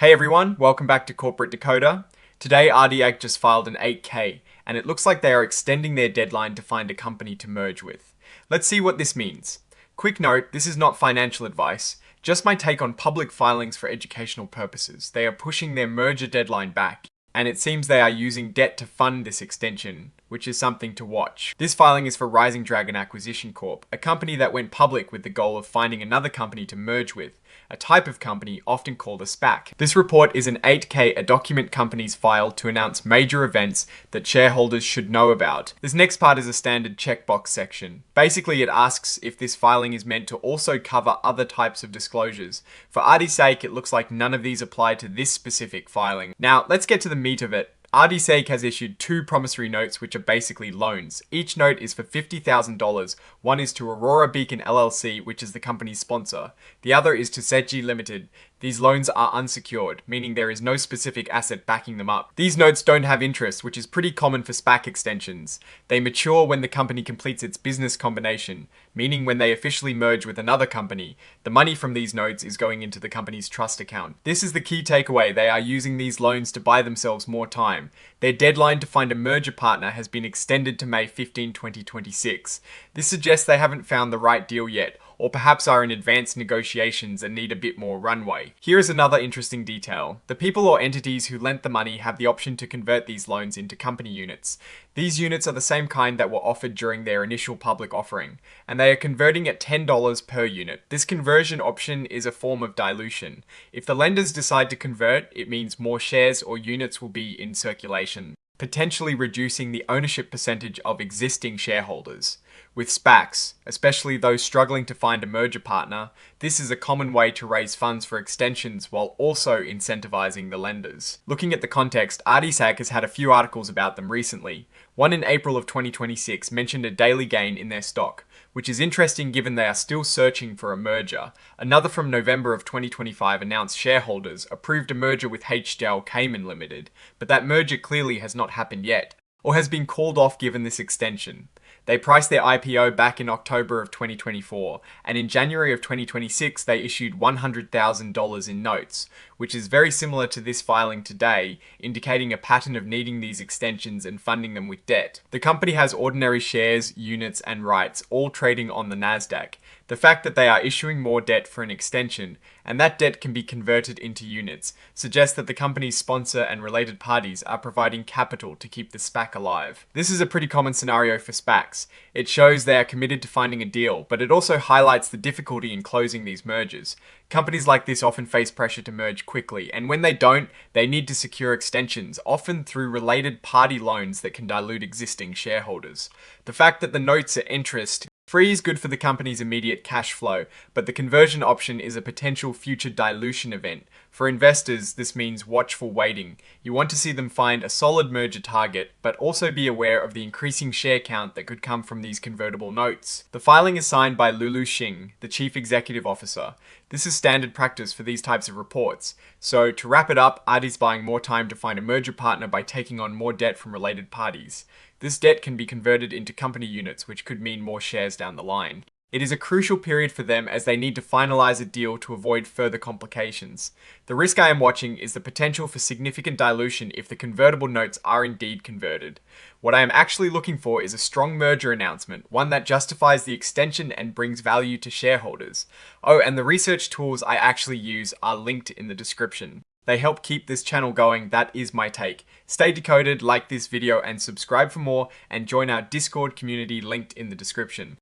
Hey everyone, welcome back to Corporate Decoder. Today R.D.A.C just filed an 8K, and it looks like they are extending their deadline to find a company to merge with. Let's see what this means. Quick note, this is not financial advice, just my take on public filings for educational purposes. They are pushing their merger deadline back, and it seems they are using debt to fund this extension, which is something to watch. This filing is for Dragon Acquisition Corp, a company that went public with the goal of finding another company to merge with, a type of company often called a SPAC. This report is an 8K, a document companies file to announce major events that shareholders should know about. This next part is a standard checkbox section. Basically, it asks if this filing is meant to also cover other types of disclosures. For R.D.A.C, it looks like none of these apply to this specific filing. Now, let's get to the meat of it. R.D.A.C has issued 2 promissory notes, which are basically loans. Each note is for $50,000. One is to Aurora Beacon LLC, which is the company's sponsor. The other is to Seji Limited. These loans are unsecured, meaning there is no specific asset backing them up. These notes don't have interest, which is pretty common for SPAC extensions. They mature when the company completes its business combination, meaning when they officially merge with another company. The money from these notes is going into the company's trust account. This is the key takeaway. They are using these loans to buy themselves more time. Their deadline to find a merger partner has been extended to May 15, 2026. This suggests they haven't found the right deal yet, or perhaps are in advanced negotiations and need a bit more runway. Here is another interesting detail. The people or entities who lent the money have the option to convert these loans into company units. These units are the same kind that were offered during their initial public offering, and they are converting at $10 per unit. This conversion option is a form of dilution. If the lenders decide to convert, it means more shares or units will be in circulation, potentially reducing the ownership percentage of existing shareholders. With SPACs, especially those struggling to find a merger partner, this is a common way to raise funds for extensions while also incentivizing the lenders. Looking at the context, R.D.A.C has had a few articles about them recently. One in April of 2026 mentioned a daily gain in their stock, which is interesting given they are still searching for a merger. Another from November of 2025 announced shareholders approved a merger with HDAC Cayman Limited, but that merger clearly has not happened yet, or has been called off given this extension. They priced their IPO back in October of 2024, and in January of 2026 they issued $100,000 in notes, which is very similar to this filing today, indicating a pattern of needing these extensions and funding them with debt. The company has ordinary shares, units, and rights, all trading on the NASDAQ. The fact that they are issuing more debt for an extension, and that debt can be converted into units, suggests that the company's sponsor and related parties are providing capital to keep the SPAC alive. This is a pretty common scenario for SPACs. It shows they are committed to finding a deal, but it also highlights the difficulty in closing these mergers. Companies like this often face pressure to merge quickly, and when they don't, they need to secure extensions, often through related party loans that can dilute existing shareholders. The fact that the notes are interest-free is good for the company's immediate cash flow, but the conversion option is a potential future dilution event. For investors, this means watchful waiting. You want to see them find a solid merger target, but also be aware of the increasing share count that could come from these convertible notes. The filing is signed by Lulu Xing, the Chief Executive Officer. This is standard practice for these types of reports. So, to wrap it up, RD's buying more time to find a merger partner by taking on more debt from related parties. This debt can be converted into company units, which could mean more shares down the line. It is a crucial period for them as they need to finalize a deal to avoid further complications. The risk I am watching is the potential for significant dilution if the convertible notes are indeed converted. What I am actually looking for is a strong merger announcement, one that justifies the extension and brings value to shareholders. Oh, and the research tools I actually use are linked in the description. They help keep this channel going. That is my take. Stay decoded, like this video and subscribe for more, and join our Discord community linked in the description.